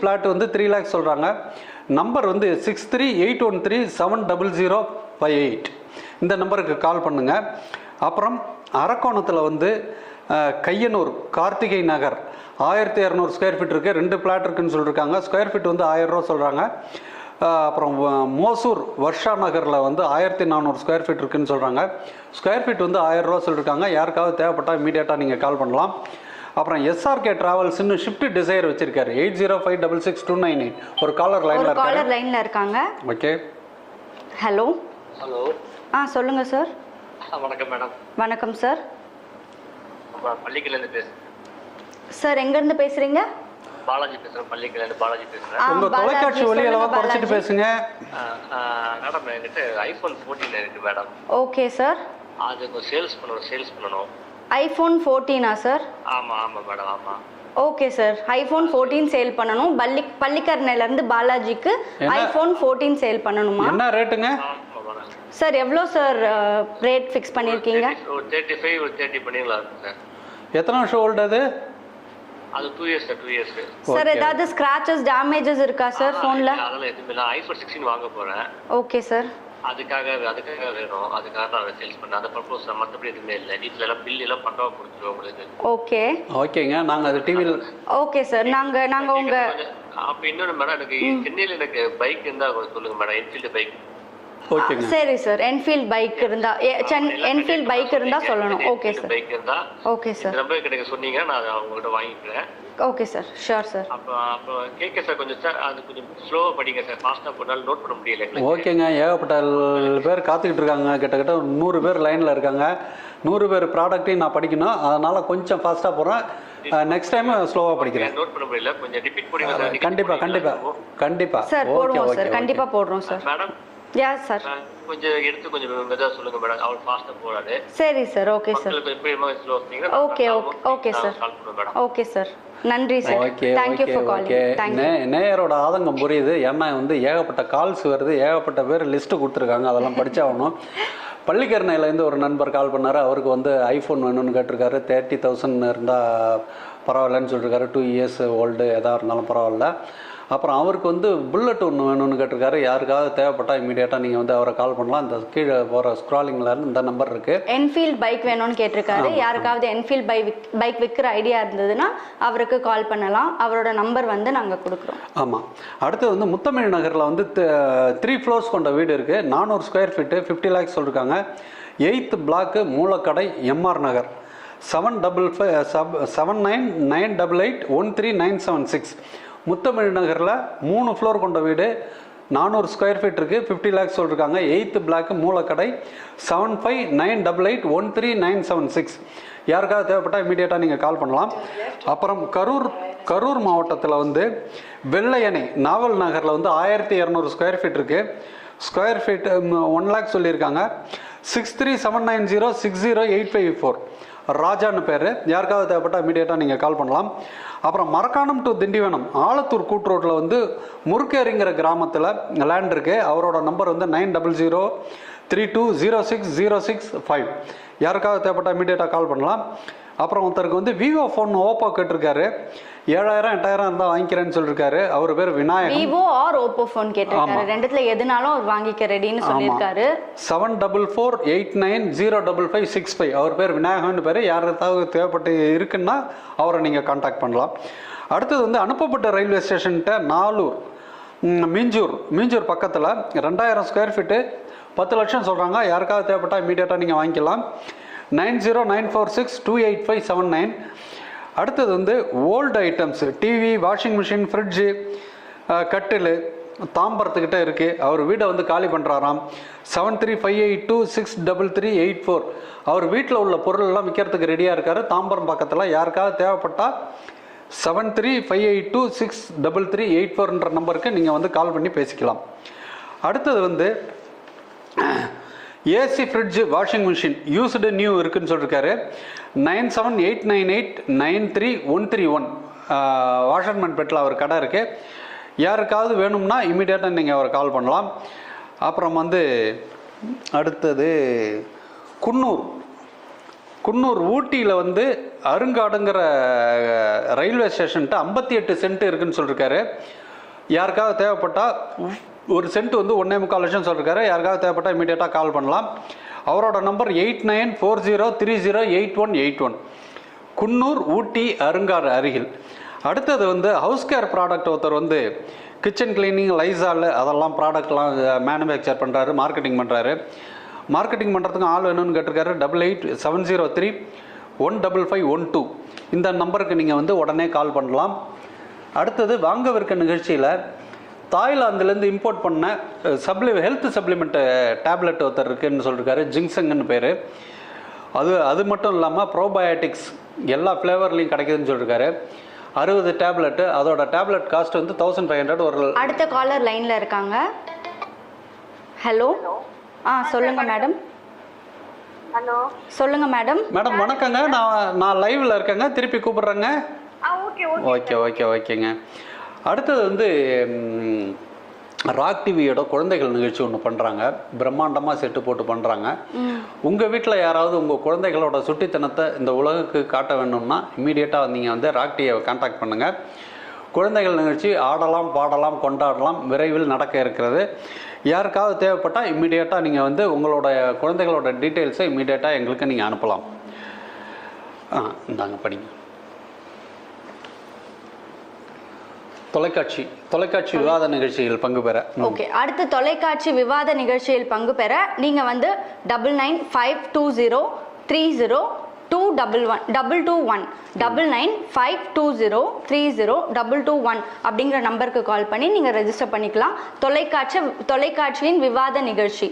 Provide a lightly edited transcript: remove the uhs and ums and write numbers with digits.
Flat வந்து 3 lakhs சொல்கிறாங்க. Number வந்து 6381370058. இந்த நம்பருக்கு கால் பண்ணுங்கள். அப்புறம் அரக்கோணத்தில் வந்து கையனூர் கார்த்திகை நகர் 1200 ஸ்கொயர் ஃபீட் இருக்குது. 2 பிளாட் இருக்குன்னு சொல்லியிருக்காங்க. ஸ்கொயர் ஃபீட் வந்து 1000 ரூபா சொல்கிறாங்க. அப்புறம் மோசூர் வர்ஷா நகரில் வந்து 1400 ஸ்கொயர் ஃபீட் இருக்குன்னு சொல்கிறாங்க. ஸ்கொயர் ஃபீட் வந்து 1000 ரூபா சொல்லியிருக்காங்க. யாருக்காவது தேவைப்பட்டால் இமீடியட்டாக நீங்கள் கால் பண்ணலாம். அப்புறம் SRK டிராவல்ஸ்னு ஷிஃப்ட் டிசைர் வச்சிருக்காரு. 80566298. ஒரு காலர் லைனில் இருக்காங்க. ஓகே. ஹலோ. சொல்லுங்கள் சார். வணக்கம் மேடம். வணக்கம் சார். பள்ளிக்கிலேருந்து பேசுகிறேன் சார். எங்கேருந்து பேசுகிறீங்க? பாலாஜி பேசுகிறேன். பள்ளிக்கிலேருந்து பாலாஜி பேசுகிறேன். உங்கள் தொலைக்காட்சி ஒலியளவாக குறைச்சிட்டு பேசுங்க மேடம். என்கிட்ட iPhone 14 இருக்குது மேடம். Okay sir. அது சேல்ஸ் பண்ணணும். iPhone 14 sir? ஆமாம் மேடம். ஆமாம். Okay sir. iPhone 14 சேல் பண்ணணும். பள்ளிக்கரணையிலேருந்து பாலாஜிக்கு iPhone 14 சேல் பண்ணணுமா? என்ன ரேட்டுங்க சார்? எவ்வளோ சார் ரேட் ஃபிக்ஸ் பண்ணியிருக்கீங்க? 35 ஒரு 30 பண்ணிடலாம் சார். எத்தனை வருஷம் ஓல்டு அது? அது 2 years சார். 2 years sir. ஏதாவது ஸ்க்ராச்சஸ் டேமேஜஸ் இருக்கா சார் ஃபோனில்? அதெல்லாம் எதுவுமே இல்லை. iPhone 16 வாங்க போகிறேன். Okay sir. அதுக்காக வேணும். அதுக்காக நான் சேல்ஸ் பண்ணேன். அந்த பர்பஸ் மற்றபடி எதுவுமே இல்லை. வீட்டில் எல்லாம் பில் எல்லாம் பண்ணுறவா கொடுத்துருவோம் உங்களுக்கு. ஓகேங்க. நாங்கள் அது டிவியில் ஓகே சார். நாங்கள் உங்கள் அப்போ இன்னொன்று மேடம், எனக்கு சென்னையில் எனக்கு பைக் இருந்தால் சொல்லுங்கள் மேடம். Enfield bike. ஓகேங்க. சரி சார். என்ஃபீல்ட் பைக் இருந்தா சொல்லணும். Okay sir. பைக் இருந்தா ஓகே சார். நம்பர் கிடைக்க சொன்னீங்க, நான் அவங்கள்ட்ட வாங்கிக்கிறேன். Okay sir. Sure sir. அப்போ கேட்க சார் கொஞ்சம் சார், அது கொஞ்சம் ஸ்லோவாக படிங்க சார். ஃபாஸ்ட்டாக போனாலும் நோட் பண்ண முடியல. ஓகேங்க. ஏகப்பட்ட பேர் காத்துக்கிட்டு இருக்காங்க. கிட்டத்தட்ட 100 பேர் லைனில் இருக்காங்க. 100 பேர் ப்ராடக்ட்டையும் நான் படிக்கணும். அதனால் கொஞ்சம் ஃபாஸ்ட்டாக போகிறேன். நெக்ஸ்ட் டைம் ஸ்லோவாக படிக்கிறேன். நோட் பண்ண முடியல. கொஞ்சம் ரிப்பீட் பண்ணுங்க சார். கண்டிப்பாக சார் போடுவோம் சார். கண்டிப்பாக போடுறோம் சார். மேடம். சார் கொஞ்சம் எடுத்து கொஞ்சம் மெதுவாக சொல்லுங்க மேடம். அவர் ஃபாஸ்ட்டாக போறாரு. சரி sir. Okay sir. Okay sir. Okay sir. நன்றி சார். Thank you for calling. நேயரோட ஆதங்கம் புரியுது. ஏன்னா வந்து ஏகப்பட்ட கால்ஸ் வருது. ஏகப்பட்ட பேர் லிஸ்ட்டு கொடுத்துருக்காங்க. அதெல்லாம் படிச்சாகணும். பள்ளிக்கரணையிலேருந்து ஒரு நண்பர் கால் பண்ணார். அவருக்கு வந்து ஐஃபோன் வேணும்னு கேட்டிருக்காரு. 30,000 இருந்தால் பரவாயில்லன்னு சொல்லியிருக்காரு. 2 years ஓல்டு எதாக இருந்தாலும் பரவாயில்ல. அப்புறம் அவருக்கு வந்து புல்லட் ஒன்று வேணும்னு கேட்டிருக்காரு. யாருக்காவது தேவைப்பட்டால் இமீடியட்டாக நீங்கள் வந்து அவரை கால் பண்ணலாம். இந்த கீழே போகிற ஸ்க்ராலிங்கில் இந்த நம்பர் இருக்குது. என்ஃபீல்ட் பைக் வேணும்னு கேட்டிருக்காரு. யாருக்காவது என்ஃபீல்ட் பைக் விற்கிற ஐடியா இருந்ததுன்னா அவருக்கு கால் பண்ணலாம். அவரோட நம்பர் வந்து நாங்கள் கொடுக்குறோம். ஆமாம். அடுத்து வந்து முத்தமிழ் நகரில் வந்து 3 floors கொண்ட வீடு இருக்குது. 400 ஸ்கொயர் ஃபீட்டு 50 lakhs சொல்லியிருக்காங்க. 8th block மூலக்கடை MR நகர் 7998881396. முத்தமிழ் நகரில் 3 floor கொண்ட வீடு, 400 ஸ்கொயர் ஃபீட் இருக்குது, 50 lakhs சொல்லியிருக்காங்க. 8th block Moolakadai 7598881396. யாருக்காவது தேவைப்பட்டால் இமீடியட்டாக நீங்கள் கால் பண்ணலாம். அப்புறம் கரூர் மாவட்டத்தில் வந்து வெள்ளையணை நாவல் நகரில் வந்து 1200 ஸ்கொயர் ஃபீட் இருக்குது. ஸ்கொயர் ஃபீட் 1 lakh சொல்லியிருக்காங்க. 6379060854 ராஜான்னு பேர். யாருக்காவது தேவைப்பட்டால் இமீடியட்டாக நீங்கள் கால் பண்ணலாம். அப்புறம் மரக்காணம் டு திண்டிவனம் ஆலத்தூர் கூட்டு ரோட்டில் வந்து முறுக்கேரிங்கிற கிராமத்தில் லேண்ட் இருக்குது. அவரோட நம்பர் வந்து 9003206065. யாருக்காவது தேவைப்பட்டால் இமீடியட்டாக கால் பண்ணலாம். அப்புறம் ஒருத்தருக்கு வந்து விவோ ஃபோன் ஓப்போ கேட்டிருக்காரு. 7000 8000 இருந்தால் வாங்கிக்கிறேன்னு சொல்லியிருக்காரு. அவர் பேர் Vinayagam. Vivo or Oppo phone கேட்டிருக்காரு. ரெண்டுத்துல எதுனாலும் அவர் வாங்கிக்க ரெடின்னு சொல்லியிருக்காரு. 7448905565. அவர் பேர் விநாயகம்னு பேர். யாருக்காவது தேவைப்பட்டு இருக்குன்னா அவரை நீங்கள் கான்டாக்ட் பண்ணலாம். அடுத்தது வந்து அனுப்பப்பட்ட ரயில்வே ஸ்டேஷன்கிட்ட நாலூர் மீஞ்சூர் பக்கத்தில் 2000 ஸ்கொயர் ஃபீட்டு 10 லட்சம் சொல்கிறாங்க. யாருக்காவது தேவைப்பட்டால் இமீடியட்டாக நீங்கள் வாங்கிக்கலாம். 9094628579. அடுத்தது வந்து old items TV, washing machine, fridge, கட்டில் தாம்பரத்துக்கிட்ட இருக்குது. அவர் வீடை வந்து காலி பண்ணுறாராம். 7358263384. அவர் வீட்டில் உள்ள பொருளெல்லாம் விற்கிறதுக்கு ரெடியாக இருக்கார். தாம்பரம் பக்கத்தில். யாருக்காவது தேவைப்பட்டால் 7358263384 நம்பருக்கு நீங்கள் வந்து கால் பண்ணி பேசிக்கலாம். அடுத்தது வந்து AC, fridge, washing machine used new இருக்குதுன்னு சொல்லியிருக்காரு. 9789893131 வாஷர்மேன் பெட்டில் அவர் கடை இருக்குது. யாருக்காவது வேணும்னா இமீடியட்டாக நீங்கள் அவரை கால் பண்ணலாம். அப்புறம் வந்து அடுத்தது குன்னூர் குன்னூர் ஊட்டியில் வந்து அருங்காடுங்கிற ரயில்வே ஸ்டேஷன்ட்டு 58 சென்ட் இருக்குன்னு சொல்லியிருக்காரு. யாருக்காவது தேவைப்பட்டால் ஒரு சென்ட் வந்து 1.25 லட்சம் சொல்லியிருக்காரு. யாருக்காவது தேவைப்பட்டால் இமீடியட்டாக கால் பண்ணலாம். அவரோட நம்பர் 8940308181, குன்னூர் ஊட்டி அருங்காடு அருகில். அடுத்தது வந்து ஹவுஸ் கேர் ப்ராடக்ட் ஒருத்தர் வந்து கிச்சன் கிளீனிங், லைசால் அதெல்லாம் ப்ராடக்ட்லாம் மேனுஃபேக்சர் பண்ணுறாரு, மார்க்கெட்டிங் பண்ணுறாரு. மார்க்கெட்டிங் பண்ணுறதுக்கு ஆள் வேணும்னு கேட்டிருக்காரு. 8870315512 இந்த நம்பருக்கு நீங்கள் வந்து உடனே கால் பண்ணலாம். அடுத்தது வாங்க விற்க நிகழ்ச்சியில் தாய்லாந்துலேருந்து இம்போர்ட் பண்ண ஹெல்த் சப்ளிமெண்ட் டேப்லெட் ஒருத்தர் இருக்குன்னு சொல்லியிருக்காரு. ஜிங்சங்னு பேர். அது மட்டும் இல்லாமல் ப்ரோபயோட்டிக்ஸ் எல்லா ஃப்ளேவர்லையும் கிடைக்குதுன்னு சொல்லியிருக்காரு. 60 டேப்லெட்டு. அதோட டேப்லெட் காஸ்ட் வந்து 1500. ஒரு அடுத்த காலர் லைனில் இருக்காங்க. ஹலோ, சொல்லுங்க மேடம். ஹலோ, சொல்லுங்க மேடம். மேடம் வணக்கங்க. நான் லைவில் இருக்கேங்க, திருப்பி கூப்பிட்றேங்க. ஓகேங்க. அடுத்தது வந்து ராக் டிவியோட குழந்தைகள் நிகழ்ச்சி ஒன்று பண்ணுறாங்க. பிரம்மாண்டமாக செட்டு போட்டு பண்ணுறாங்க. உங்கள் வீட்டில் யாராவது உங்கள் குழந்தைகளோட சுட்டித்தனத்தை இந்த உலகுக்கு காட்ட வேணும்னா இம்மீடியட்டாக நீங்கள் வந்து ராக் டிவியை கான்டாக்ட் பண்ணுங்கள். குழந்தைகள் நிகழ்ச்சி ஆடலாம், பாடலாம், கொண்டாடலாம், விரைவில் நடக்க இருக்கிறது. யாருக்காவது தேவைப்பட்டால் இம்மீடியட்டாக நீங்கள் வந்து உங்களோட குழந்தைகளோட டீட்டெயில்ஸை இம்மீடியட்டாக எங்களுக்கு நீங்கள் அனுப்பலாம். இந்தாங்க படிங்க. தொலைக்காட்சி விவாத நிகழ்ச்சியில் பங்கு பெற. ஓகே, அடுத்த தொலைக்காட்சி விவாத நிகழ்ச்சியில் பங்கு பெற நீங்கள் வந்து 9952030211 9952030221 அப்படிங்கிற நம்பருக்கு கால் பண்ணி நீங்கள் ரெஜிஸ்டர் பண்ணிக்கலாம். தொலைக்காட்சியின் விவாத நிகழ்ச்சி.